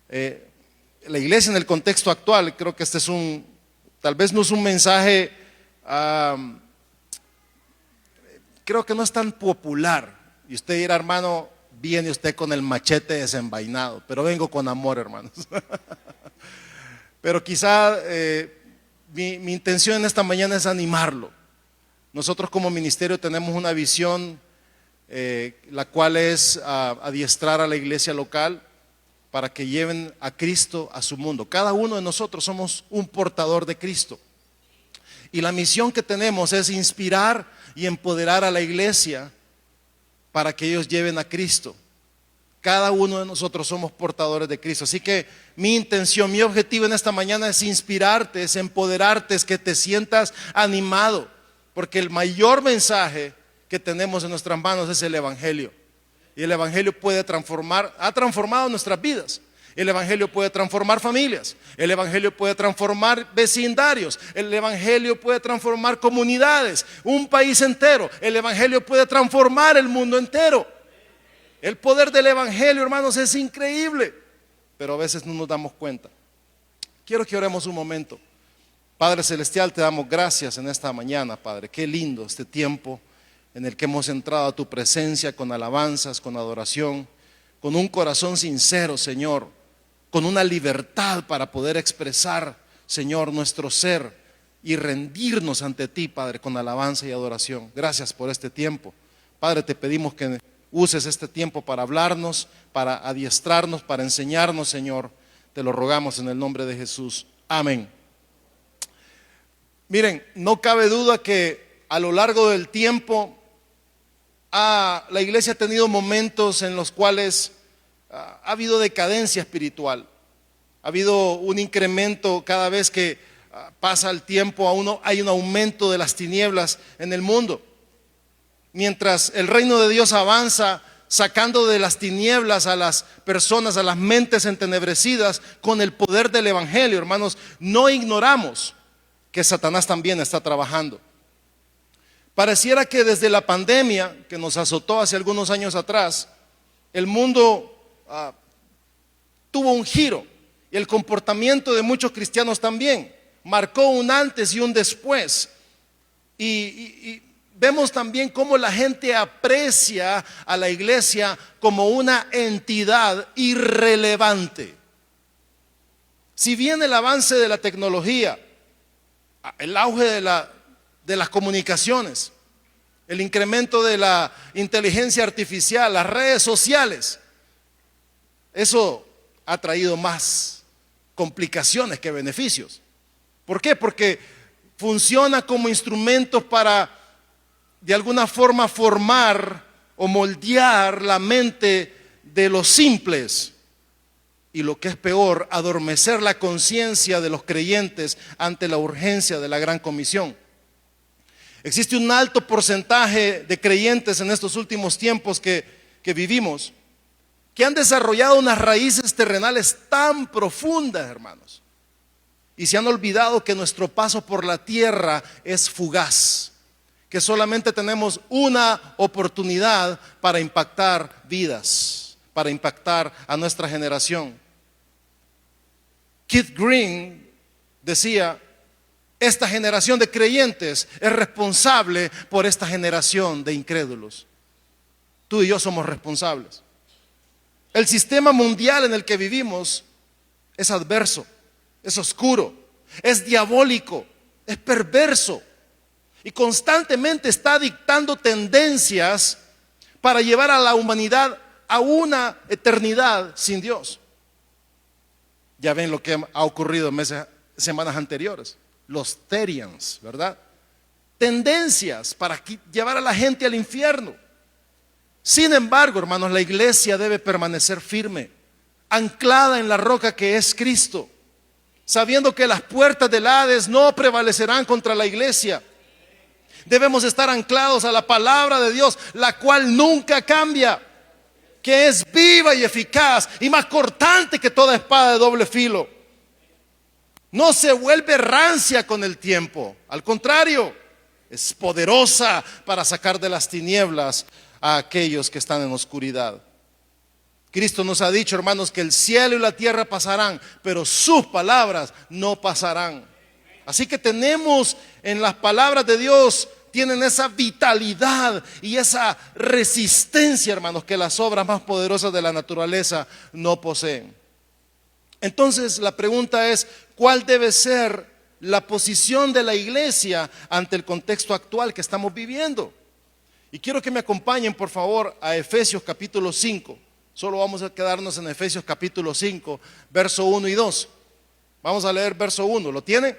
Eh, la iglesia en el contexto actual, creo que este es tal vez no es un mensaje, creo que no es tan popular. Y usted dirá, hermano, viene usted con el machete desenvainado, pero vengo con amor, hermanos. Pero quizá mi intención en esta mañana es animarlo. Nosotros como ministerio tenemos una visión, la cual es adiestrar a la iglesia local para que lleven a Cristo a su mundo. Cada uno de nosotros somos un portador de Cristo. Y la misión que tenemos es inspirar y empoderar a la iglesia para que ellos lleven a Cristo. Cada uno de nosotros somos portadores de Cristo. Así que mi intención, mi objetivo en esta mañana es inspirarte, es empoderarte, es que te sientas animado. Porque el mayor mensaje que tenemos en nuestras manos es el Evangelio. Y el Evangelio puede transformar, ha transformado nuestras vidas. El Evangelio puede transformar familias. El Evangelio puede transformar vecindarios. El Evangelio puede transformar comunidades, un país entero. El Evangelio puede transformar el mundo entero. El poder del Evangelio, hermanos, es increíble, pero a veces no nos damos cuenta. Quiero que oremos un momento. Padre Celestial, te damos gracias en esta mañana, Padre. Qué lindo este tiempo en el que hemos entrado a tu presencia con alabanzas, con adoración, con un corazón sincero, Señor, con una libertad para poder expresar, Señor, nuestro ser y rendirnos ante ti, Padre, con alabanza y adoración. Gracias por este tiempo. Padre, te pedimos que uses este tiempo para hablarnos, para adiestrarnos, para enseñarnos, Señor. Te lo rogamos en el nombre de Jesús. Amén. Miren, no cabe duda que a lo largo del tiempo la iglesia ha tenido momentos en los cuales ha habido decadencia espiritual. Ha habido un incremento cada vez que pasa el tiempo, hay un aumento de las tinieblas en el mundo. Mientras el reino de Dios avanza, sacando de las tinieblas a las personas, a las mentes entenebrecidas con el poder del Evangelio, hermanos, no ignoramos que Satanás también está trabajando. Pareciera que desde la pandemia que nos azotó hace algunos años atrás, el mundo tuvo un giro y el comportamiento de muchos cristianos también marcó un antes y un después. Y vemos también cómo la gente aprecia a la iglesia como una entidad irrelevante. Si bien el avance de la tecnología, el auge de las comunicaciones, el incremento de la inteligencia artificial, las redes sociales, eso ha traído más complicaciones que beneficios. ¿Por qué? Porque funciona como instrumentos para de alguna forma formar o moldear la mente de los simples. Y lo que es peor, adormecer la conciencia de los creyentes ante la urgencia de la gran comisión. Existe un alto porcentaje de creyentes en estos últimos tiempos que vivimos, que han desarrollado unas raíces terrenales tan profundas, hermanos, y se han olvidado que nuestro paso por la tierra es fugaz, que solamente tenemos una oportunidad para impactar vidas, para impactar a nuestra generación. Keith Green decía, esta generación de creyentes es responsable por esta generación de incrédulos. Tú y yo somos responsables. El sistema mundial en el que vivimos es adverso, es oscuro, es diabólico, es perverso y constantemente está dictando tendencias para llevar a la humanidad a una eternidad sin Dios. Ya ven lo que ha ocurrido en semanas anteriores, los Therians, ¿verdad? Tendencias para llevar a la gente al infierno. Sin embargo, hermanos, la iglesia debe permanecer firme, anclada en la roca que es Cristo, sabiendo que las puertas del Hades no prevalecerán contra la iglesia. Debemos estar anclados a la palabra de Dios, la cual nunca cambia, que es viva y eficaz y más cortante que toda espada de doble filo. No se vuelve rancia con el tiempo, al contrario, es poderosa para sacar de las tinieblas a aquellos que están en oscuridad. Cristo nos ha dicho, hermanos, que el cielo y la tierra pasarán, pero sus palabras no pasarán. Así que tenemos en las palabras de Dios, tienen esa vitalidad y esa resistencia, hermanos, que las obras más poderosas de la naturaleza no poseen. Entonces la pregunta es, ¿cuál debe ser la posición de la iglesia ante el contexto actual que estamos viviendo? Y quiero que me acompañen, por favor, a Efesios capítulo 5. Solo vamos a quedarnos en Efesios capítulo 5, verso 1 y 2. Vamos a leer verso 1. ¿Lo tiene?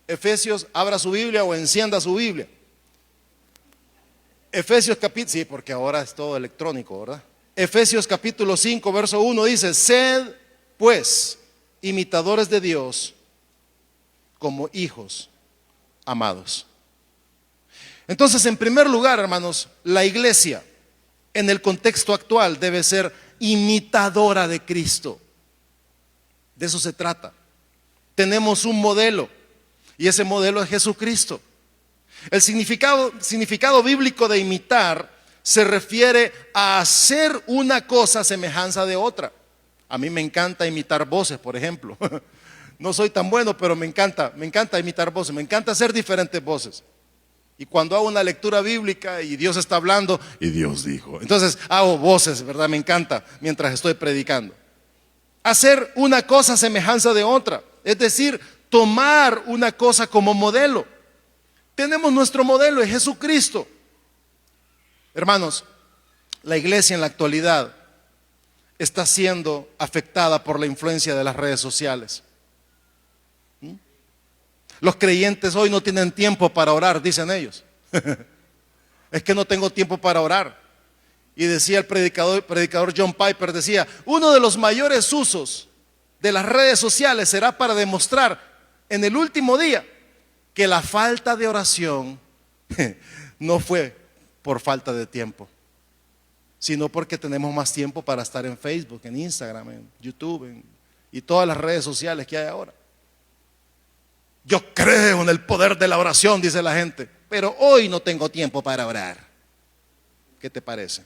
Efesios, abra su Biblia o encienda su Biblia. Efesios capítulo, sí, porque ahora es todo electrónico, ¿verdad? Efesios capítulo 5, verso 1 dice: sed pues imitadores de Dios como hijos amados. Entonces, en primer lugar, hermanos, la iglesia en el contexto actual debe ser imitadora de Cristo. De eso se trata. Tenemos un modelo y ese modelo es Jesucristo. El significado bíblico de imitar se refiere a hacer una cosa a semejanza de otra. A mí me encanta imitar voces, por ejemplo. No soy tan bueno, pero me encanta imitar voces, me encanta hacer diferentes voces. Y cuando hago una lectura bíblica y Dios está hablando, y Dios dijo, entonces hago voces, ¿verdad? Me encanta mientras estoy predicando. Hacer una cosa a semejanza de otra, es decir, tomar una cosa como modelo. Tenemos nuestro modelo, es Jesucristo. Hermanos, la iglesia en la actualidad está siendo afectada por la influencia de las redes sociales. Los creyentes hoy no tienen tiempo para orar, dicen ellos. Es que no tengo tiempo para orar. Y decía el predicador John Piper, decía, uno de los mayores usos de las redes sociales será para demostrar en el último día que la falta de oración no fue por falta de tiempo, sino porque tenemos más tiempo para estar en Facebook, en Instagram, en YouTube y todas las redes sociales que hay ahora. Yo creo en el poder de la oración, dice la gente, pero hoy no tengo tiempo para orar. ¿Qué te parece?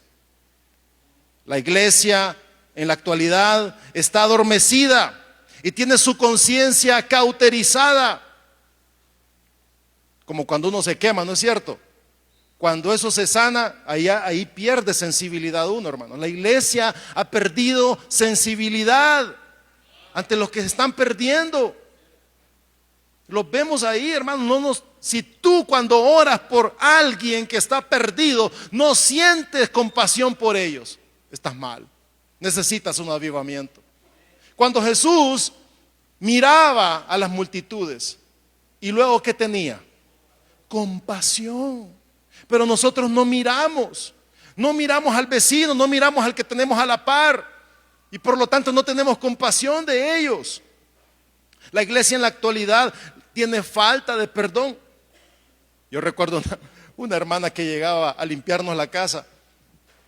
La iglesia en la actualidad está adormecida y tiene su conciencia cauterizada. Como cuando uno se quema, ¿no es cierto? Cuando eso se sana, ahí pierde sensibilidad uno, hermano. La iglesia ha perdido sensibilidad ante los que se están perdiendo. Los vemos ahí, hermano. Si tú cuando oras por alguien que está perdido no sientes compasión por ellos, estás mal. Necesitas un avivamiento. Cuando Jesús miraba a las multitudes y luego ¿qué tenía? Compasión. Pero nosotros no miramos al vecino, no miramos al que tenemos a la par y por lo tanto no tenemos compasión de ellos. La iglesia en la actualidad tiene falta de perdón. Yo recuerdo una hermana que llegaba a limpiarnos la casa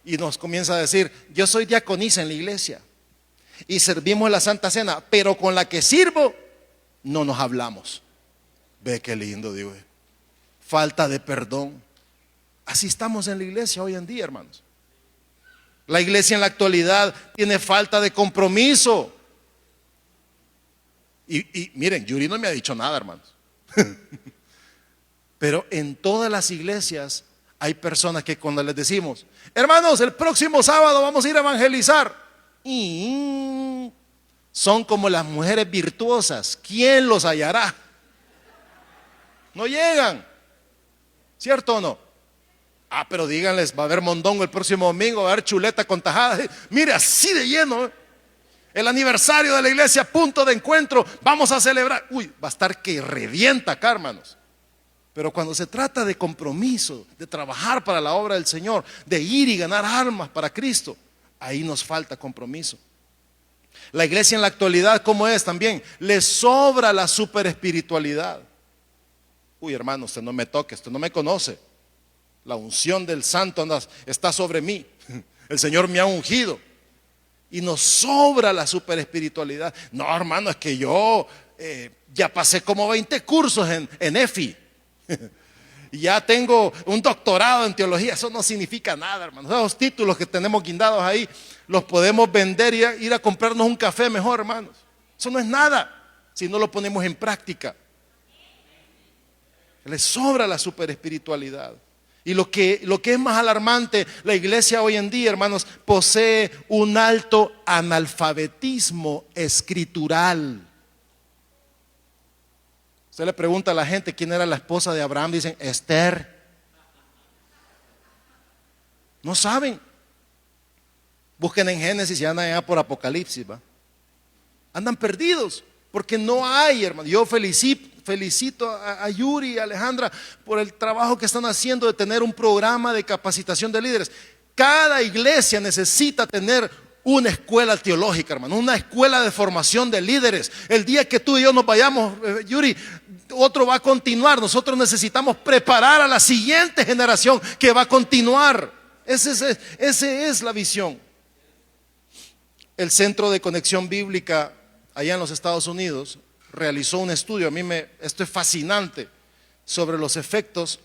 y nos comienza a decir, yo soy diaconisa en la iglesia y servimos la Santa Cena, pero con la que sirvo no nos hablamos. Ve qué lindo, digo. Falta de perdón. Así estamos en la iglesia hoy en día, hermanos. La iglesia en la actualidad tiene falta de compromiso. Y miren, Yuri no me ha dicho nada, hermanos. Pero en todas las iglesias hay personas que cuando les decimos, hermanos, el próximo sábado vamos a ir a evangelizar, y son como las mujeres virtuosas. ¿Quién los hallará? No llegan. ¿Cierto o no? Pero díganles, va a haber mondongo el próximo domingo, va a haber chuleta con tajadas. Mire, así de lleno. El aniversario de la iglesia, punto de encuentro, vamos a celebrar. Va a estar que revienta acá, hermanos. Pero cuando se trata de compromiso, de trabajar para la obra del Señor, de ir y ganar almas para Cristo, ahí nos falta compromiso. La iglesia en la actualidad, ¿cómo es también? Le sobra la superespiritualidad. Hermano, usted no me toque, usted no me conoce. La unción del santo está sobre mí. El Señor me ha ungido. Y nos sobra la superespiritualidad. No, hermano, es que yo ya pasé como 20 cursos en EFI. Y ya tengo un doctorado en teología. Eso no significa nada, hermano. Esos títulos que tenemos guindados ahí, los podemos vender y ir a comprarnos un café mejor, hermanos. Eso no es nada si no lo ponemos en práctica. Les sobra la superespiritualidad. Y lo que es más alarmante, la iglesia hoy en día, hermanos, posee un alto analfabetismo escritural. Usted le pregunta a la gente quién era la esposa de Abraham, dicen Esther. No saben. Busquen en Génesis y andan allá por Apocalipsis, ¿va? Andan perdidos porque no hay, hermano. Yo felicito a Yuri y a Alejandra por el trabajo que están haciendo de tener un programa de capacitación de líderes. Cada iglesia necesita tener una escuela teológica, hermano, una escuela de formación de líderes. El día que tú y yo nos vayamos, Yuri, otro va a continuar. Nosotros necesitamos preparar a la siguiente generación que va a continuar. Esa es la visión. El Centro de Conexión Bíblica allá en los Estados Unidos realizó un estudio, esto es fascinante, sobre los efectos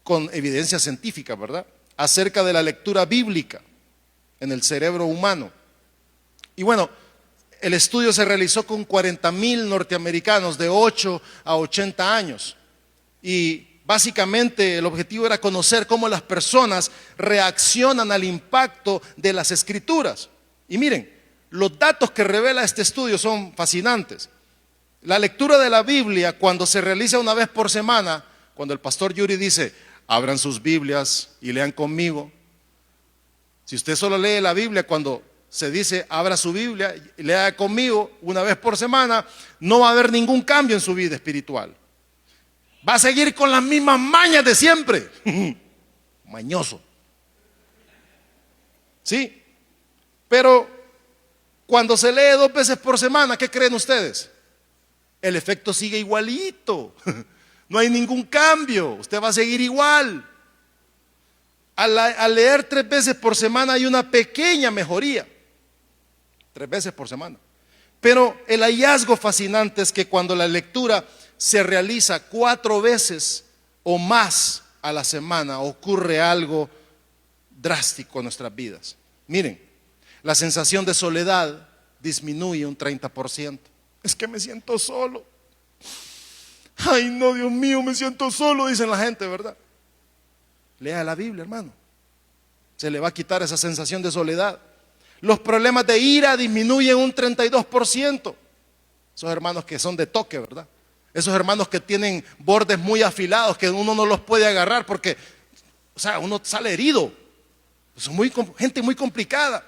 con evidencia científica, ¿verdad?, acerca de la lectura bíblica en el cerebro humano. Y bueno, el estudio se realizó con 40,000 norteamericanos de 8 a 80 años. Y básicamente el objetivo era conocer cómo las personas reaccionan al impacto de las escrituras. Y miren, los datos que revela este estudio son fascinantes. La lectura de la Biblia, cuando se realiza una vez por semana, cuando el pastor Yuri dice, abran sus Biblias y lean conmigo. Si usted solo lee la Biblia cuando se dice, abra su Biblia y lea conmigo una vez por semana, no va a haber ningún cambio en su vida espiritual. Va a seguir con las mismas mañas de siempre. Mañoso. ¿Sí? Pero cuando se lee 2 veces por semana, ¿qué creen ustedes? El efecto sigue igualito. No hay ningún cambio. Usted va a seguir igual. Al leer 3 veces por semana hay una pequeña mejoría. 3 veces por semana. Pero el hallazgo fascinante es que cuando la lectura se realiza 4 veces o más a la semana, ocurre algo drástico en nuestras vidas. Miren, la sensación de soledad disminuye un 30%. Es que me siento solo. Ay, no, Dios mío, me siento solo, dicen la gente, ¿verdad? Lea la Biblia, hermano. Se le va a quitar esa sensación de soledad. Los problemas de ira disminuyen un 32%. Esos hermanos que son de toque, ¿verdad? Esos hermanos que tienen bordes muy afilados, que uno no los puede agarrar porque, o sea, uno sale herido. Son gente muy complicada.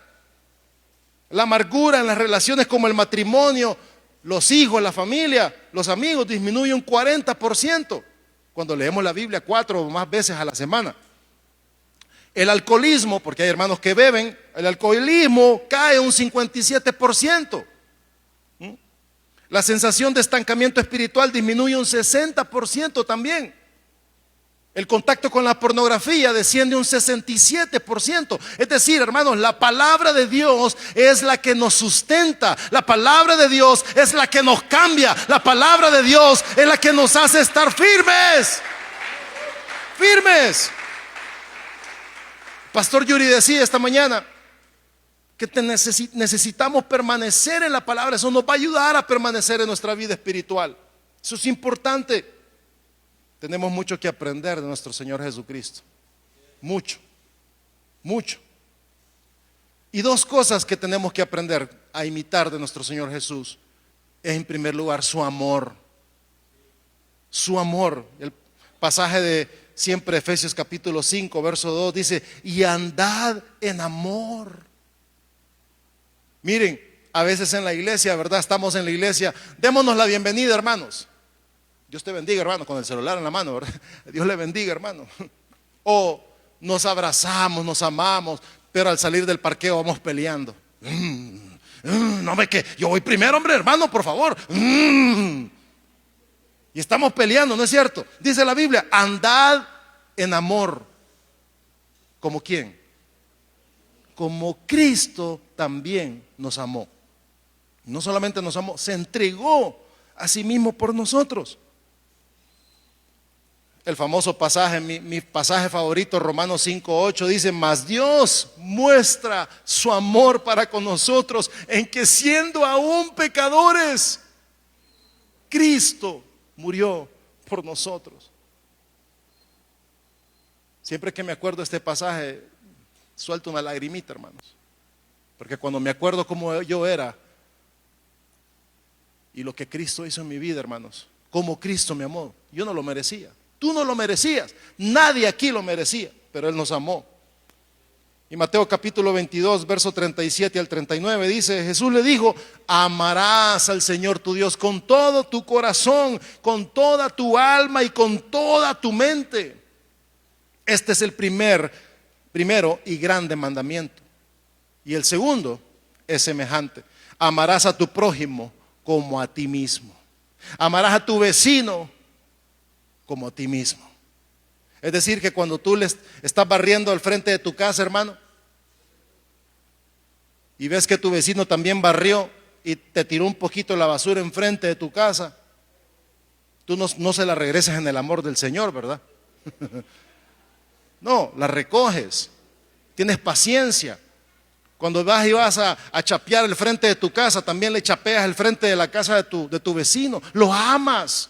La amargura en las relaciones como el matrimonio, los hijos, la familia, los amigos, disminuye un 40% cuando leemos la Biblia 4 o más veces a la semana. El alcoholismo, porque hay hermanos que beben, el alcoholismo cae un 57%. La sensación de estancamiento espiritual disminuye un 60% también. El contacto con la pornografía desciende un 67%. Es decir, hermanos, la palabra de Dios es la que nos sustenta. La palabra de Dios es la que nos cambia. La palabra de Dios es la que nos hace estar firmes. Firmes. Pastor Yuri decía esta mañana que necesitamos permanecer en la palabra. Eso nos va a ayudar a permanecer en nuestra vida espiritual. Eso es importante. Tenemos mucho que aprender de nuestro Señor Jesucristo. Mucho, mucho. Y 2 cosas que tenemos que aprender a imitar de nuestro Señor Jesús es, en primer lugar, su amor. Su amor. El pasaje de siempre Efesios capítulo 5, verso 2 dice, y andad en amor. Miren, a veces en la iglesia, ¿verdad? Estamos en la iglesia, démonos la bienvenida, hermanos. Dios te bendiga, hermano, con el celular en la mano, ¿verdad? Dios le bendiga, hermano. O nos abrazamos, nos amamos, pero al salir del parqueo vamos peleando. No me que yo voy primero, hombre, hermano, por favor. Y estamos peleando, ¿no es cierto? Dice la Biblia, andad en amor. ¿Como quién? Como Cristo también nos amó. No solamente nos amó, se entregó a sí mismo por nosotros. El famoso pasaje, mi pasaje favorito, Romanos 5:8, dice: mas Dios muestra su amor para con nosotros en que, siendo aún pecadores, Cristo murió por nosotros. Siempre que me acuerdo de este pasaje, suelto una lagrimita, hermanos, porque cuando me acuerdo cómo yo era y lo que Cristo hizo en mi vida, hermanos, cómo Cristo me amó, yo no lo merecía. Tú no lo merecías, nadie aquí lo merecía, pero Él nos amó. Y Mateo capítulo 22, verso 37 al 39 dice: Jesús le dijo: amarás al Señor tu Dios con todo tu corazón, con toda tu alma y con toda tu mente. Este es el primero y grande mandamiento. Y el segundo es semejante: amarás a tu prójimo como a ti mismo. Amarás a tu vecino como a ti mismo. Es decir, que cuando tú le estás barriendo al frente de tu casa, hermano, y ves que tu vecino también barrió y te tiró un poquito la basura enfrente de tu casa, tú no se la regresas en el amor del Señor, ¿verdad? No, la recoges, tienes paciencia. Cuando vas y vas a chapear el frente de tu casa, también le chapeas el frente de la casa de tu vecino. Lo amas,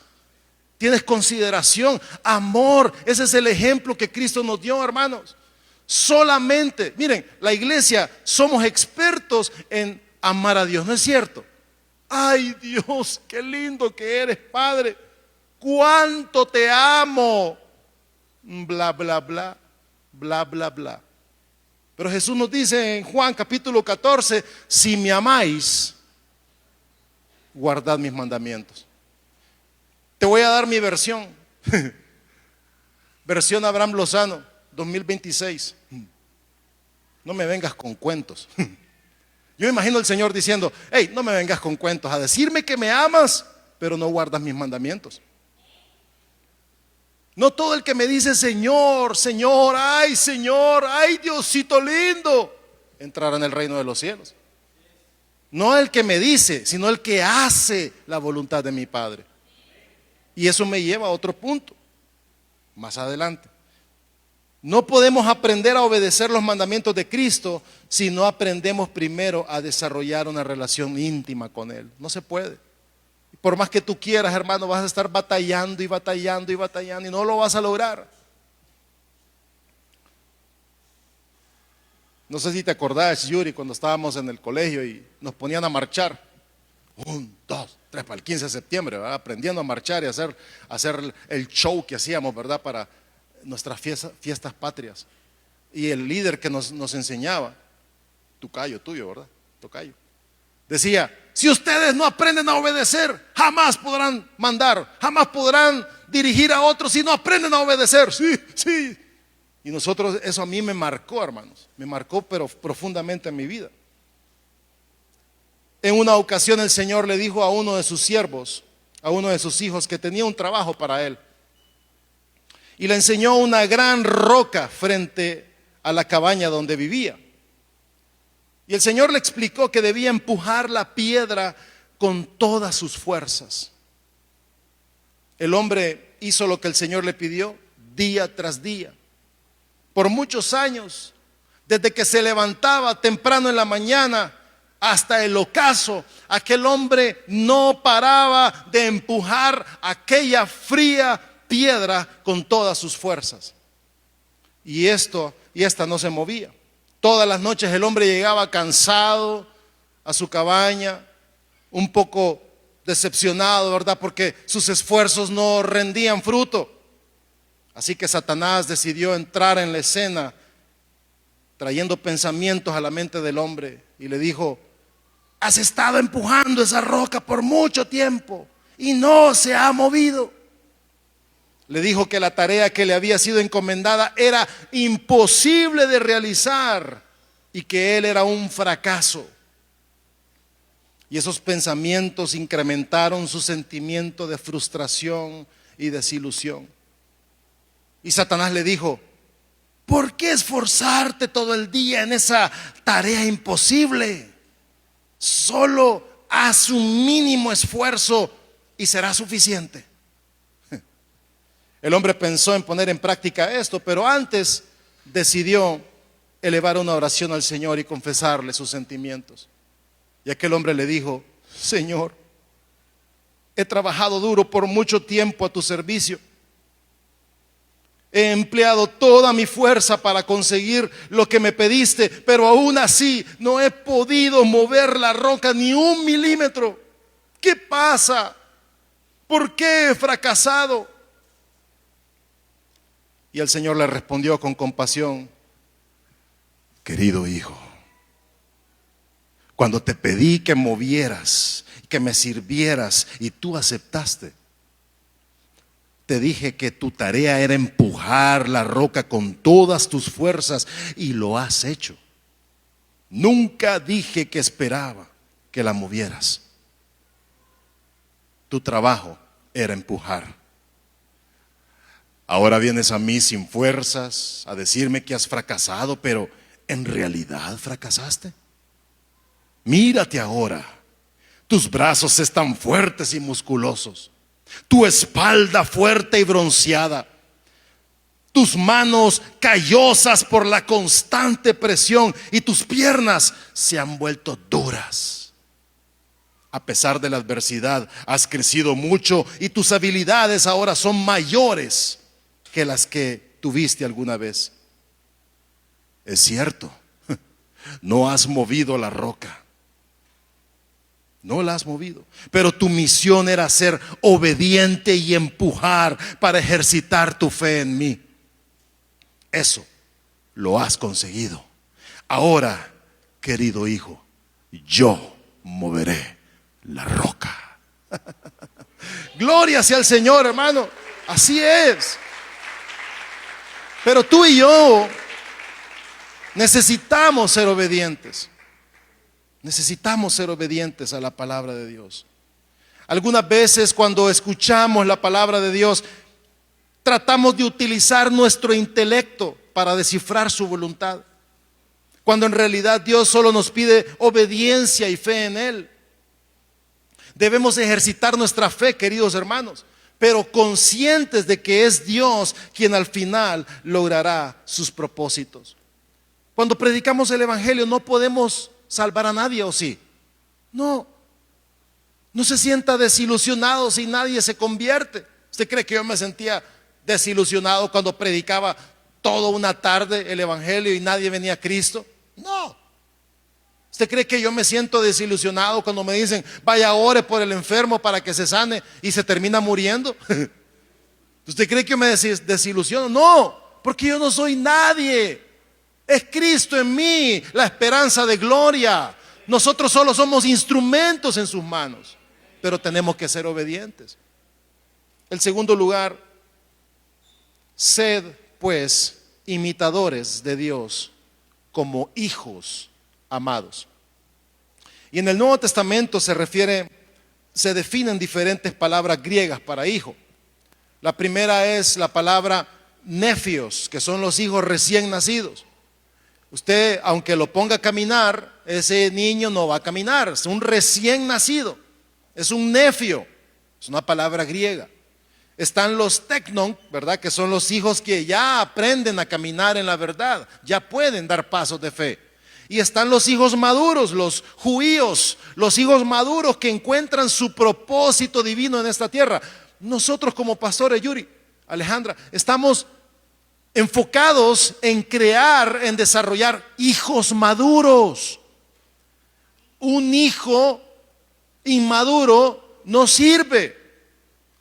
tienes consideración, amor. Ese es el ejemplo que Cristo nos dio, hermanos. Solamente, miren, la iglesia somos expertos en amar a Dios, ¿no es cierto? Ay, Dios, qué lindo que eres, Padre. Cuánto te amo. Bla, bla, bla, bla, bla, bla. Pero Jesús nos dice en Juan capítulo 14: si me amáis, guardad mis mandamientos. Te voy a dar mi versión. Versión Abraham Lozano 2026. No me vengas con cuentos. Yo imagino al Señor diciendo: hey, no me vengas con cuentos a decirme que me amas, pero no guardas mis mandamientos. No todo el que me dice Señor, Señor, ay Diosito lindo, entrará en el reino de los cielos. No el que me dice, sino el que hace la voluntad de mi Padre. Y eso me lleva a otro punto, más adelante. No podemos aprender a obedecer los mandamientos de Cristo si no aprendemos primero a desarrollar una relación íntima con Él. No se puede. Por más que tú quieras, hermano, vas a estar batallando y batallando y batallando y no lo vas a lograr. No sé si te acordás, Yuri, cuando estábamos en el colegio y nos ponían a marchar. 1, 2, 3 para el 15 de septiembre, ¿verdad? Aprendiendo a marchar y hacer el show que hacíamos, ¿verdad? Para nuestras fiestas patrias. Y el líder que nos enseñaba, tocayo tuyo, ¿verdad? Tocayo. Decía: si ustedes no aprenden a obedecer, jamás podrán mandar, jamás podrán dirigir a otros si no aprenden a obedecer. Sí, sí. Y nosotros, eso a mí me marcó, hermanos, me marcó pero profundamente en mi vida. En una ocasión el Señor le dijo a uno de sus siervos, a uno de sus hijos, que tenía un trabajo para él. Y le enseñó una gran roca frente a la cabaña donde vivía. Y el Señor le explicó que debía empujar la piedra con todas sus fuerzas. El hombre hizo lo que el Señor le pidió día tras día. Por muchos años, desde que se levantaba temprano en la mañana hasta el ocaso, aquel hombre no paraba de empujar aquella fría piedra con todas sus fuerzas. Y esta no se movía. Todas las noches el hombre llegaba cansado a su cabaña, un poco decepcionado, ¿verdad? Porque sus esfuerzos no rendían fruto. Así que Satanás decidió entrar en la escena, trayendo pensamientos a la mente del hombre, y le dijo: has estado empujando esa roca por mucho tiempo y no se ha movido. Le dijo que la tarea que le había sido encomendada era imposible de realizar y que él era un fracaso. Y esos pensamientos incrementaron su sentimiento de frustración y desilusión. Y Satanás le dijo: ¿por qué esforzarte todo el día en esa tarea imposible? Solo haz un mínimo esfuerzo y será suficiente. El hombre pensó en poner en práctica esto, pero antes decidió elevar una oración al Señor y confesarle sus sentimientos. Y aquel hombre le dijo: Señor, he trabajado duro por mucho tiempo a tu servicio. He empleado toda mi fuerza para conseguir lo que me pediste, pero aún así no he podido mover la roca ni un milímetro. ¿Qué pasa? ¿Por qué he fracasado? Y el Señor le respondió con compasión: querido hijo, cuando te pedí que movieras, que me sirvieras y tú aceptaste, te dije que tu tarea era empujar la roca con todas tus fuerzas y lo has hecho. Nunca dije que esperaba que la movieras. Tu trabajo era empujar. Ahora vienes a mí sin fuerzas a decirme que has fracasado, pero ¿en realidad fracasaste? Mírate ahora. Tus brazos están fuertes y musculosos, tu espalda fuerte y bronceada, tus manos callosas por la constante presión y tus piernas se han vuelto duras. A pesar de la adversidad, has crecido mucho y tus habilidades ahora son mayores que las que tuviste alguna vez. Es cierto, no has movido la roca. No la has movido, pero tu misión era ser obediente y empujar para ejercitar tu fe en mí. Eso lo has conseguido. Ahora, querido hijo, yo moveré la roca. Gloria sea al Señor, hermano. Así es. Pero tú y yo necesitamos ser obedientes. Necesitamos ser obedientes a la palabra de Dios. Algunas veces cuando escuchamos la palabra de Dios, tratamos de utilizar nuestro intelecto para descifrar su voluntad, cuando en realidad Dios solo nos pide obediencia y fe en Él. Debemos ejercitar nuestra fe, queridos hermanos, pero conscientes de que es Dios quien al final logrará sus propósitos. Cuando predicamos el Evangelio no podemos salvar a nadie, ¿o sí? No se sienta desilusionado si nadie se convierte. ¿Usted cree que yo me sentía desilusionado cuando predicaba toda una tarde el Evangelio y nadie venía a Cristo? No. ¿Usted cree que yo me siento desilusionado cuando me dicen vaya, ore por el enfermo para que se sane y se termina muriendo? ¿Usted cree que yo me desilusiono? No, porque yo no soy nadie. Es Cristo en mí, la esperanza de gloria. Nosotros solo somos instrumentos en sus manos, pero tenemos que ser obedientes. En segundo lugar, sed pues imitadores de Dios como hijos amados. Y en el Nuevo Testamento se definen diferentes palabras griegas para hijo. La primera es la palabra nefios, que son los hijos recién nacidos. Usted, aunque lo ponga a caminar, ese niño no va a caminar. Es un recién nacido, es un nefio, es una palabra griega. Están los teknon, ¿verdad? Que son los hijos que ya aprenden a caminar en la verdad, ya pueden dar pasos de fe. Y están los hijos maduros, los juíos, los hijos maduros que encuentran su propósito divino en esta tierra. Nosotros como pastores, Yuri, Alejandra, estamos enfocados en crear, en desarrollar hijos maduros. Un hijo inmaduro no sirve.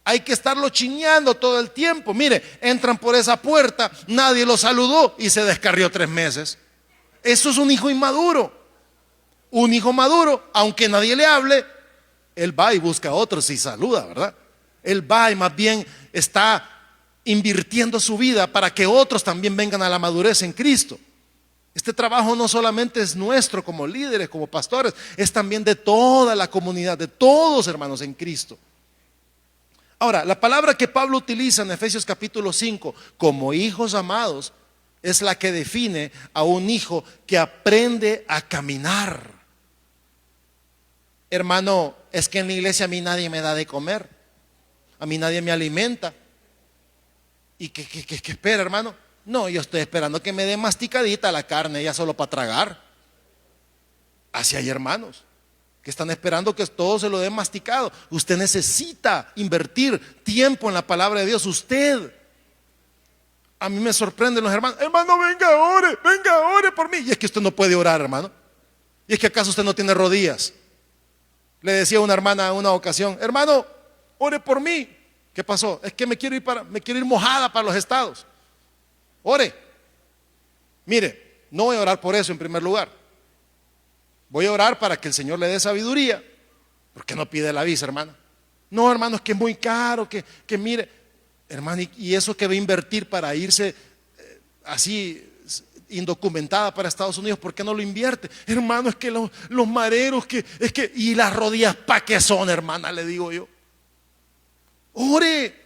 Hay que estarlo chineando todo el tiempo. Mire, entran por esa puerta, nadie lo saludó y se descarrió 3 meses. Eso es un hijo inmaduro. Un hijo maduro, aunque nadie le hable, él va y busca a otros y saluda, ¿verdad? Él va y más bien está invirtiendo su vida para que otros también vengan a la madurez en Cristo. Este trabajo no solamente es nuestro como líderes, como pastores, es también de toda la comunidad, de todos hermanos en Cristo. Ahora, la palabra que Pablo utiliza en Efesios capítulo 5 como hijos amados es la que define a un hijo que aprende a caminar. Hermano, es que en la iglesia a mí nadie me da de comer, a mí nadie me alimenta. ¿Y qué espera, hermano? No, yo estoy esperando que me dé masticadita la carne, ya solo para tragar. Así hay hermanos que están esperando que todo se lo dé masticado. Usted necesita invertir tiempo en la palabra de Dios. Usted. A mí me sorprenden los hermanos. Hermano, venga, ore por mí. Y es que usted no puede orar, hermano. Y es que acaso usted no tiene rodillas. Le decía a una hermana en una ocasión: hermano, ore por mí. ¿Qué pasó? Es que me quiero ir mojada para los estados. Ore. Mire, no voy a orar por eso en primer lugar. Voy a orar para que el Señor le dé sabiduría. ¿Por qué no pide la visa, hermana? No, hermano, es que es muy caro, que mire, hermano, y eso que va a invertir para irse así indocumentada para Estados Unidos, ¿por qué no lo invierte? Hermano, es que los mareros, y las rodillas, ¿para qué son, hermana? Le digo yo. Ore.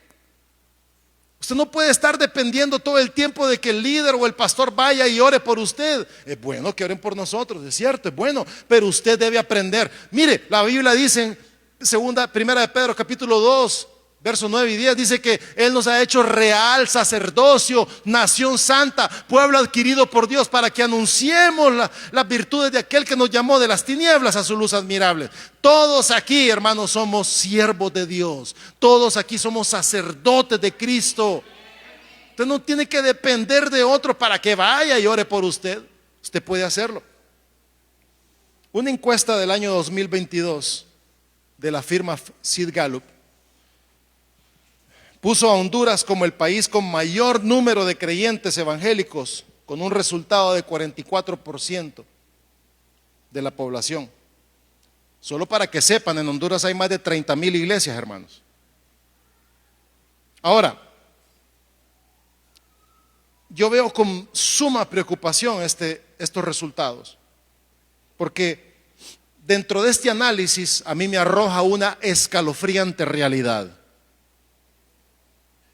Usted no puede estar dependiendo todo el tiempo de que el líder o el pastor vaya y ore por usted. Es bueno que oren por nosotros, es cierto, es bueno, pero usted debe aprender. Mire, la Biblia dice en primera de Pedro capítulo 2, versos 9 y 10, dice que Él nos ha hecho real sacerdocio, nación santa, pueblo adquirido por Dios, para que anunciemos las virtudes de aquel que nos llamó de las tinieblas a su luz admirable. Todos aquí, hermanos, somos siervos de Dios. Todos aquí somos sacerdotes de Cristo. Usted no tiene que depender de otro para que vaya y ore por usted. Usted puede hacerlo. Una encuesta del año 2022 de la firma Sid Gallup puso a Honduras como el país con mayor número de creyentes evangélicos, con un resultado de 44% de la población. Solo para que sepan, en Honduras hay más de 30,000 iglesias, hermanos. Ahora, yo veo con suma preocupación estos resultados, porque dentro de este análisis a mí me arroja una escalofriante realidad.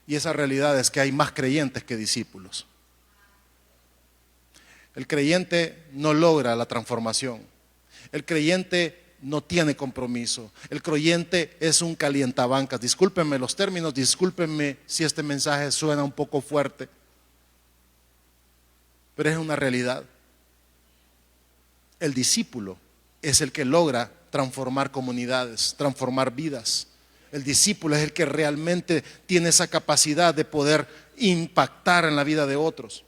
Y esa realidad es que hay más creyentes que discípulos. El creyente no logra la transformación. El creyente no tiene compromiso. El creyente es un calientabancas. Discúlpenme los términos, discúlpenme si este mensaje suena un poco fuerte, pero es una realidad. El discípulo es el que logra transformar comunidades, transformar vidas. El discípulo es el que realmente tiene esa capacidad de poder impactar en la vida de otros.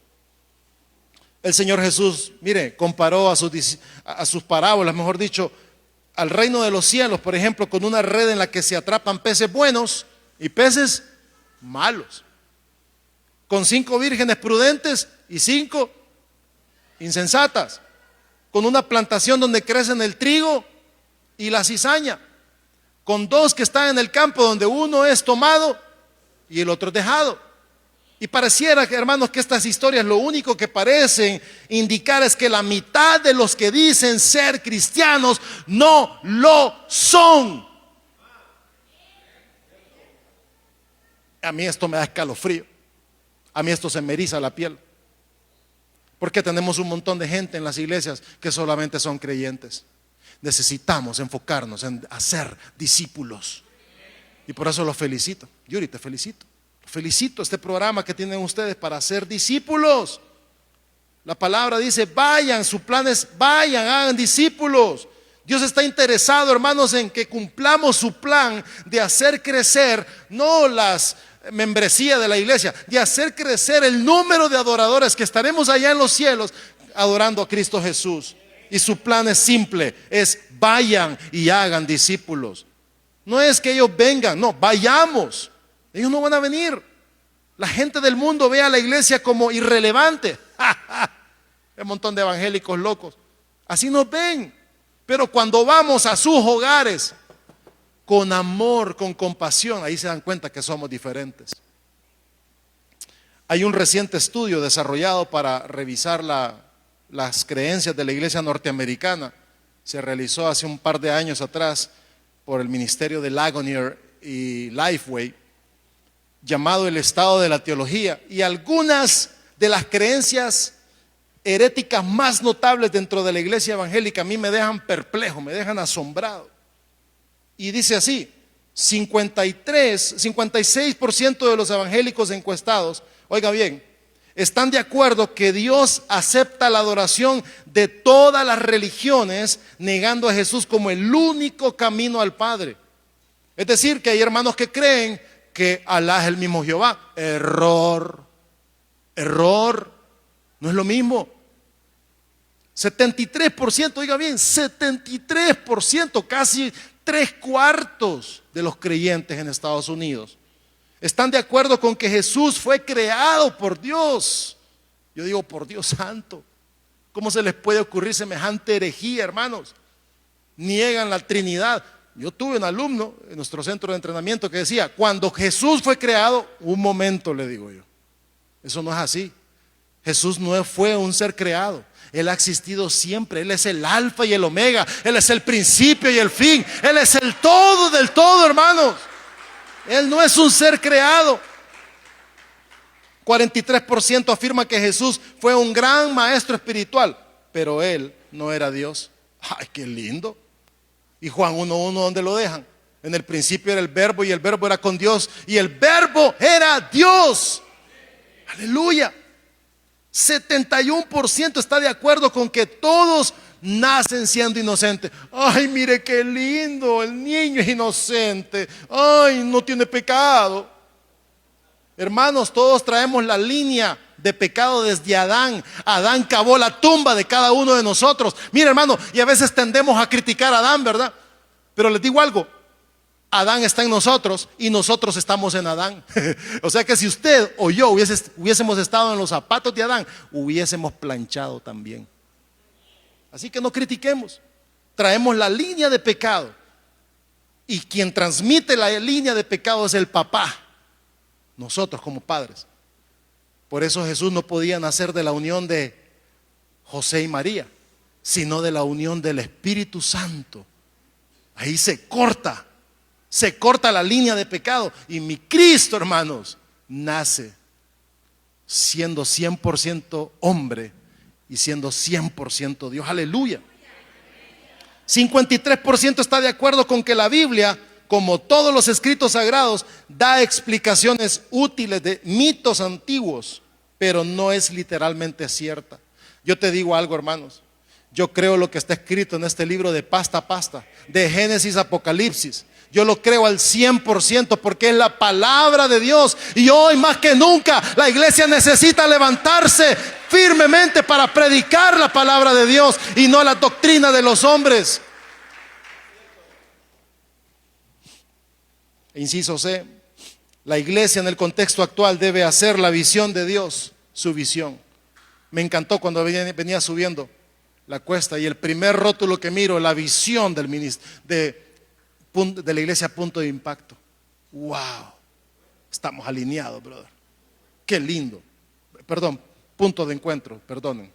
El Señor Jesús, mire, comparó a sus parábolas, mejor dicho, al reino de los cielos, por ejemplo, con una red en la que se atrapan peces buenos y peces malos, con 5 vírgenes prudentes y 5 insensatas, con una plantación donde crecen el trigo y la cizaña, con 2 que están en el campo donde uno es tomado y el otro es dejado. Y pareciera, hermanos, que estas historias lo único que parecen indicar es que la mitad de los que dicen ser cristianos no lo son. A mí esto me da escalofrío. A mí esto se me eriza la piel. Porque tenemos un montón de gente en las iglesias que solamente son creyentes. Necesitamos enfocarnos en hacer discípulos. Y por eso los felicito. Yuri, te felicito. Felicito este programa que tienen ustedes para ser discípulos. La palabra dice: vayan, su plan es vayan, hagan discípulos. Dios está interesado, hermanos, en que cumplamos su plan de hacer crecer, no las membresías de la iglesia, de hacer crecer el número de adoradores que estaremos allá en los cielos adorando a Cristo Jesús. Y su plan es simple, es vayan y hagan discípulos. No es que ellos vengan, no, vayamos. Ellos no van a venir. La gente del mundo ve a la iglesia como irrelevante. Un montón de evangélicos locos. Así nos ven. Pero cuando vamos a sus hogares, con amor, con compasión, ahí se dan cuenta que somos diferentes. Hay un reciente estudio desarrollado para revisar las creencias de la iglesia norteamericana. Se realizó hace un par de años atrás por el ministerio de Ligonier y Lifeway, llamado El Estado de la Teología, y algunas de las creencias heréticas más notables dentro de la iglesia evangélica a mí me dejan perplejo, me dejan asombrado. Y dice así: 56% de los evangélicos encuestados, oiga bien, están de acuerdo que Dios acepta la adoración de todas las religiones, negando a Jesús como el único camino al Padre. Es decir, que hay hermanos que creen que Alá es el mismo Jehová. Error, no es lo mismo. 73%, oiga bien, 73%, casi 3/4 de los creyentes en Estados Unidos están de acuerdo con que Jesús fue creado por Dios. Yo digo, por Dios santo, ¿cómo se les puede ocurrir semejante herejía, hermanos? Niegan la Trinidad. Yo tuve un alumno en nuestro centro de entrenamiento que decía, cuando Jesús fue creado, un momento, le digo yo, eso no es así. Jesús no fue un ser creado, Él ha existido siempre. Él es el alfa y el omega, Él es el principio y el fin, Él es el todo del todo, hermanos. Él no es un ser creado. 43% afirma que Jesús fue un gran maestro espiritual, pero Él no era Dios. Ay, qué lindo. Y Juan 1:1, ¿dónde lo dejan? En el principio era el verbo y el verbo era con Dios y el verbo era Dios. Aleluya. 71% está de acuerdo con que todos nacen siendo inocentes. Ay, mire qué lindo, el niño es inocente. Ay, no tiene pecado. Hermanos, todos traemos la línea de pecado desde Adán. Adán cavó la tumba de cada uno de nosotros. Mire, hermano, y a veces tendemos a criticar a Adán, ¿verdad? Pero les digo algo, Adán está en nosotros y nosotros estamos en Adán. O sea que si usted o yo hubiésemos estado en los zapatos de Adán, hubiésemos planchado también. Así que no critiquemos. Traemos la línea de pecado y quien transmite la línea de pecado es el papá, nosotros como padres. Por eso Jesús no podía nacer de la unión de José y María, sino de la unión del Espíritu Santo. Ahí se corta la línea de pecado. Y mi Cristo, hermanos, nace siendo 100% hombre y siendo 100% Dios. Aleluya. 53% está de acuerdo con que la Biblia, como todos los escritos sagrados, da explicaciones útiles de mitos antiguos, pero no es literalmente cierta. Yo te digo algo, hermanos, yo creo lo que está escrito en este libro de pasta a pasta, de Génesis a Apocalipsis. Yo lo creo al 100% porque es la palabra de Dios. Y hoy más que nunca la iglesia necesita levantarse firmemente para predicar la palabra de Dios y no la doctrina de los hombres. Inciso C, la iglesia en el contexto actual debe hacer la visión de Dios su visión. Me encantó cuando venía subiendo la cuesta y el primer rótulo que miro, la visión del de la iglesia Punto de Impacto. Wow, estamos alineados, brother. Qué lindo. Perdón, Punto de Encuentro, perdonen.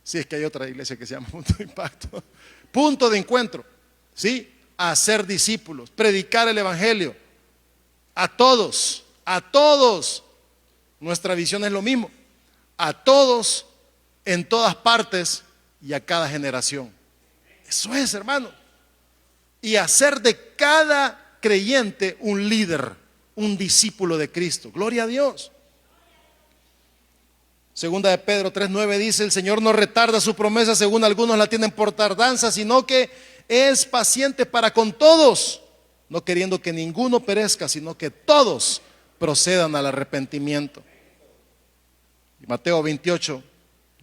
Si es que hay otra iglesia que se llama Punto de Impacto. Punto de Encuentro, ¿sí? Hacer discípulos, predicar el evangelio a todos, nuestra visión es lo mismo, a todos, en todas partes y a cada generación. Eso es, hermano. Y hacer de cada creyente un líder, un discípulo de Cristo. Gloria a Dios. Segunda de Pedro 3:9 dice: el Señor no retarda su promesa, según algunos la tienen por tardanza, sino que es paciente para con todos, no queriendo que ninguno perezca, sino que todos procedan al arrepentimiento. Y Mateo 28,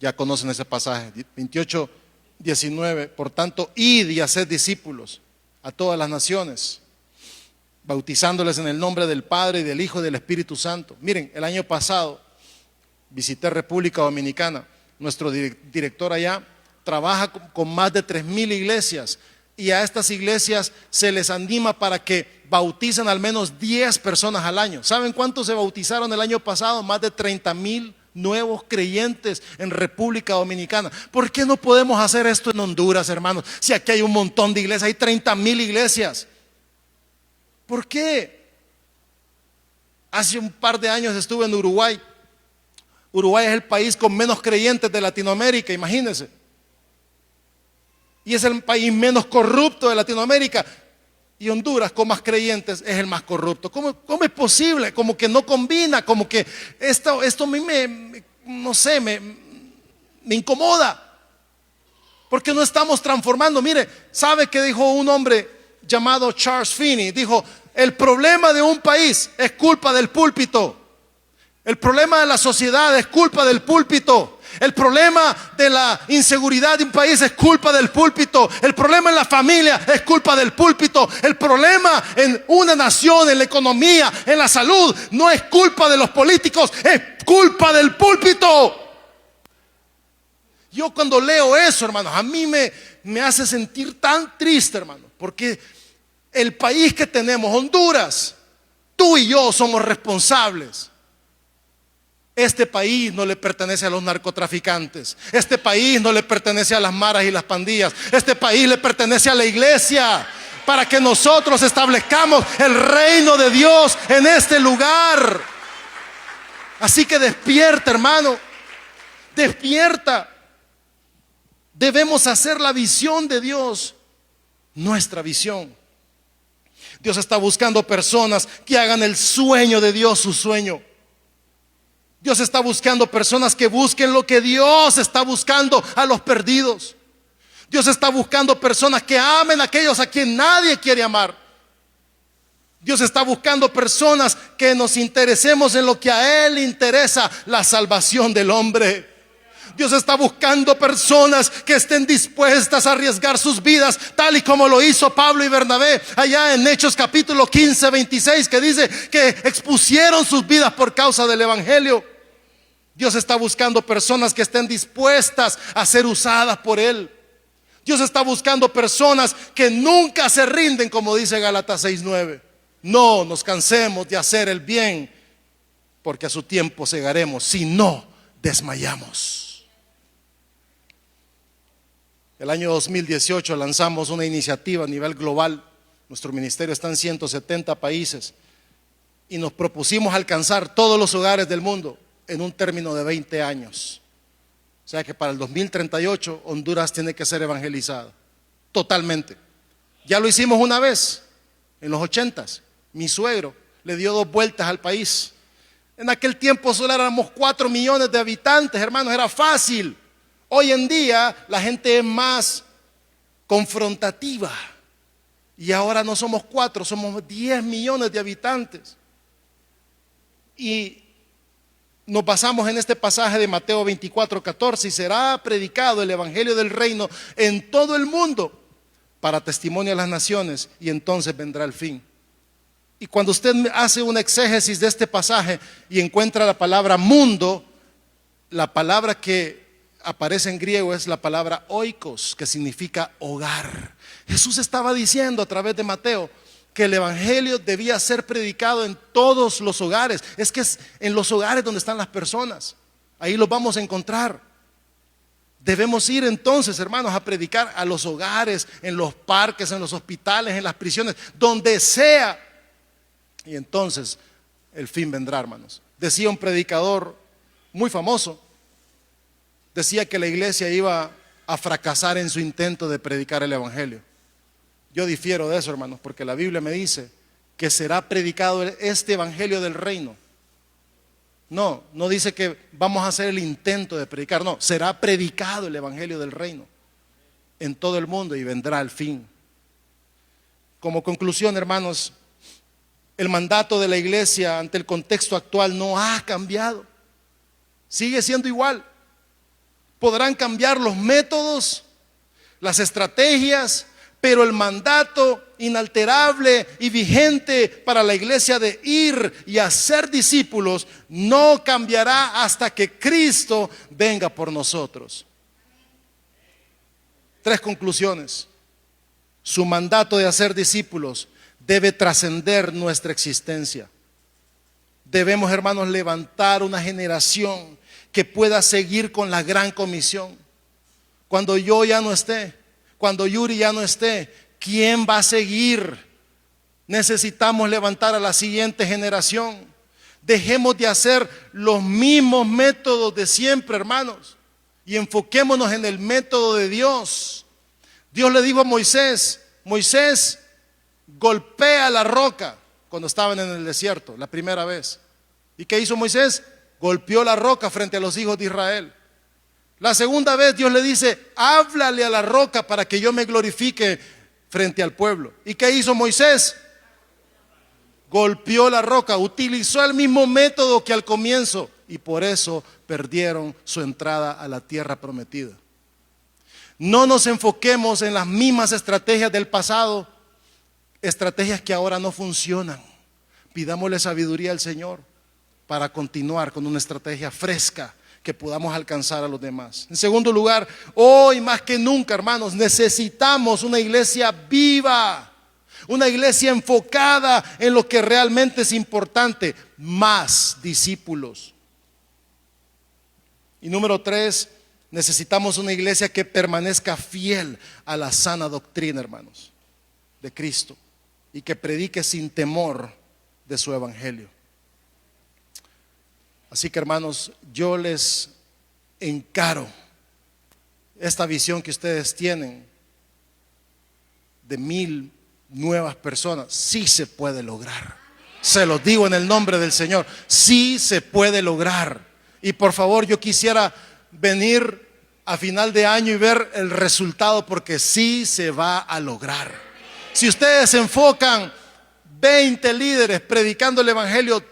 ya conocen ese pasaje, 28:19, por tanto, id y haced discípulos a todas las naciones, bautizándoles en el nombre del Padre y del Hijo y del Espíritu Santo. Miren, el año pasado visité República Dominicana. Nuestro director allá trabaja con más de 3,000 iglesias y a estas iglesias se les anima para que bauticen al menos 10 personas al año. ¿Saben cuántos se bautizaron el año pasado? Más de 30,000 nuevos creyentes en República Dominicana. ¿Por qué no podemos hacer esto en Honduras, hermanos? Si aquí hay un montón de iglesias, hay 30,000 iglesias. ¿Por qué? Hace un par de años estuve en Uruguay. Uruguay es el país con menos creyentes de Latinoamérica, imagínense. Y es el país menos corrupto de Latinoamérica. y Honduras con más creyentes es el más corrupto. ¿Cómo es posible? Como que no combina, como que esto a mí no sé, me incomoda. Porque no estamos transformando. Mire, ¿sabe qué dijo un hombre llamado Charles Finney? Dijo: el problema de un país es culpa del púlpito. El problema de la sociedad es culpa del púlpito. El problema de la inseguridad de un país es culpa del púlpito. El problema en la familia es culpa del púlpito. El problema en una nación, en la economía, en la salud, no es culpa de los políticos, es culpa del púlpito. Yo cuando leo eso, hermanos, a mí me hace sentir tan triste, hermano, porque el país que tenemos, Honduras, tú y yo somos responsables. Este país no le pertenece a los narcotraficantes. Este país no le pertenece a las maras y las pandillas. Este país le pertenece a la iglesia, para que nosotros establezcamos el reino de Dios en este lugar. Así que despierta, hermano, despierta. Debemos hacer la visión de Dios nuestra visión. Dios está buscando personas que hagan el sueño de Dios su sueño. Dios está buscando personas que busquen lo que Dios está buscando a los perdidos. Dios está buscando personas que amen a aquellos a quien nadie quiere amar. Dios está buscando personas que nos interesemos en lo que a Él le interesa, la salvación del hombre. Dios está buscando personas que estén dispuestas a arriesgar sus vidas, tal y como lo hizo Pablo y Bernabé allá en Hechos capítulo 15, 26, que dice que expusieron sus vidas por causa del evangelio. Dios está buscando personas que estén dispuestas a ser usadas por Él. Dios está buscando personas que nunca se rinden, como dice Gálatas 6:9. No nos cansemos de hacer el bien, porque a su tiempo segaremos si no desmayamos. El año 2018 lanzamos una iniciativa a nivel global. Nuestro ministerio está en 170 países y nos propusimos alcanzar todos los hogares del mundo en un término de 20 años. O sea que para el 2038 Honduras tiene que ser evangelizada totalmente. Ya lo hicimos una vez en los 80s. Mi suegro le dio 2 vueltas al país. En aquel tiempo solo éramos 4 millones de habitantes, hermanos, era fácil. Hoy en día la gente es más confrontativa y ahora no somos 4, somos 10 millones de habitantes. Y nos basamos en este pasaje de Mateo 24:14: y será predicado el evangelio del reino en todo el mundo para testimonio a las naciones, y entonces vendrá el fin. Y cuando usted hace una exégesis de este pasaje y encuentra la palabra mundo, la palabra que aparece en griego es la palabra oikos, que significa hogar. Jesús estaba diciendo a través de Mateo que el evangelio debía ser predicado en todos los hogares. Es que es en los hogares donde están las personas, ahí los vamos a encontrar. Debemos ir entonces, hermanos, a predicar a los hogares, en los parques, en los hospitales, en las prisiones, donde sea. Y entonces el fin vendrá, hermanos. Decía un predicador muy famoso, decía que la iglesia iba a fracasar en su intento de predicar el evangelio. Yo difiero de eso, hermanos, porque la Biblia me dice que será predicado este evangelio del reino. No dice que vamos a hacer el intento de predicar, no, será predicado el evangelio del reino en todo el mundo y vendrá el fin. Como conclusión, hermanos, el mandato de la iglesia ante el contexto actual no ha cambiado, sigue siendo igual. Podrán cambiar los métodos, las estrategias, pero el mandato inalterable y vigente para la iglesia de ir y hacer discípulos no cambiará hasta que Cristo venga por nosotros. 3 conclusiones. Su mandato de hacer discípulos debe trascender nuestra existencia. Debemos, hermanos, levantar una generación que pueda seguir con la gran comisión. Cuando yo ya no esté, cuando Yuri ya no esté, ¿quién va a seguir? Necesitamos levantar a la siguiente generación. Dejemos de hacer los mismos métodos de siempre, hermanos, y enfoquémonos en el método de Dios. Dios le dijo a Moisés: Moisés, golpea la roca cuando estaban en el desierto, la primera vez. ¿Y qué hizo Moisés? Golpeó la roca frente a los hijos de Israel. La segunda vez Dios le dice: háblale a la roca para que yo me glorifique frente al pueblo. ¿Y qué hizo Moisés? Golpeó la roca, utilizó el mismo método que al comienzo, y por eso perdieron su entrada a la tierra prometida. No nos enfoquemos en las mismas estrategias del pasado, estrategias que ahora no funcionan. Pidámosle sabiduría al Señor para continuar con una estrategia fresca que podamos alcanzar a los demás. En segundo lugar, hoy más que nunca, hermanos, necesitamos una iglesia viva, una iglesia enfocada en lo que realmente es importante: más discípulos. Y número 3, necesitamos una iglesia que permanezca fiel a la sana doctrina, hermanos, de Cristo, y que predique sin temor de su evangelio. Así que, hermanos, yo les encaro esta visión que ustedes tienen de 1000 nuevas personas. Sí se puede lograr. Se los digo en el nombre del Señor. Sí se puede lograr. Y por favor, yo quisiera venir a final de año y ver el resultado, porque sí se va a lograr. Si ustedes se enfocan 20 líderes predicando el evangelio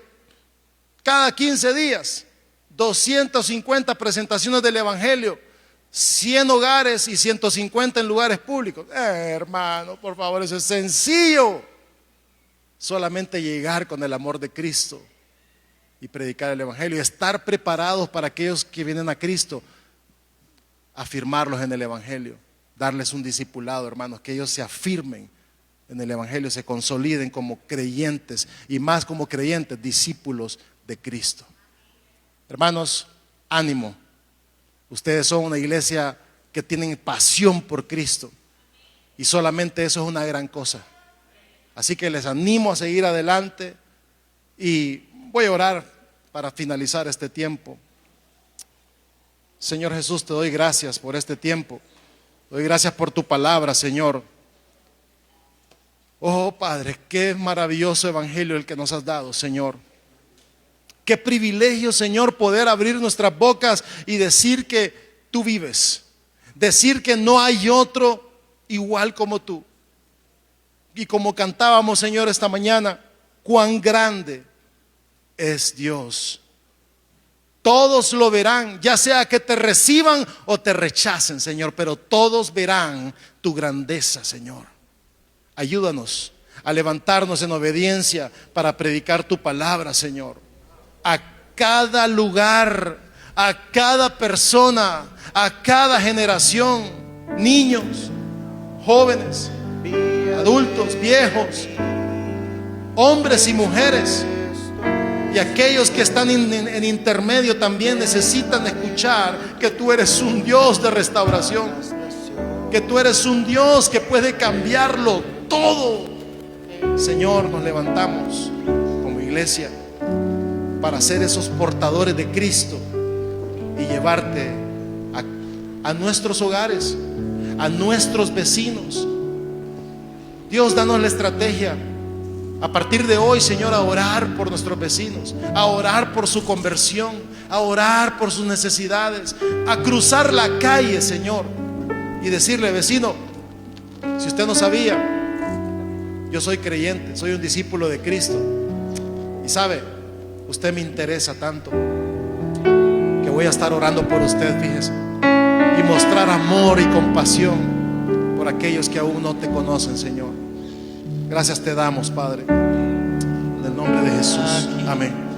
cada 15 días, 250 presentaciones del evangelio, 100 hogares y 150 en lugares públicos. Hermano, por favor, eso es sencillo. Solamente llegar con el amor de Cristo y predicar el evangelio y estar preparados para aquellos que vienen a Cristo, afirmarlos en el evangelio, darles un discipulado, hermanos, que ellos se afirmen en el evangelio, se consoliden como creyentes, y más como creyentes, discípulos de Cristo. Hermanos, ánimo. Ustedes son una iglesia que tienen pasión por Cristo, y solamente eso es una gran cosa. Así que les animo a seguir adelante, y voy a orar para finalizar este tiempo. Señor Jesús, te doy gracias por este tiempo. Te doy gracias por tu palabra, Señor. Oh Padre, qué maravilloso evangelio el que nos has dado, Señor. Qué privilegio, Señor, poder abrir nuestras bocas y decir que tú vives, decir que no hay otro igual como tú. Y como cantábamos, Señor, esta mañana, cuán grande es Dios. Todos lo verán, ya sea que te reciban o te rechacen, Señor, pero todos verán tu grandeza, Señor. Ayúdanos a levantarnos en obediencia para predicar tu palabra, Señor, a cada lugar, a cada persona, a cada generación, niños, jóvenes, adultos, viejos, hombres y mujeres, y aquellos que están en intermedio también necesitan escuchar que tú eres un Dios de restauración, que tú eres un Dios que puede cambiarlo todo. Señor, nos levantamos como iglesia para ser esos portadores de Cristo y llevarte a nuestros hogares, a nuestros vecinos. Dios, danos la estrategia a partir de hoy, Señor, a orar por nuestros vecinos, a orar por su conversión, a orar por sus necesidades, a cruzar la calle, Señor, y decirle: vecino, si usted no sabía, yo soy creyente, soy un discípulo de Cristo, y sabe, usted me interesa tanto que voy a estar orando por usted, fíjese, y mostrar amor y compasión por aquellos que aún no te conocen, Señor. Gracias te damos, Padre, en el nombre de Jesús. Amén.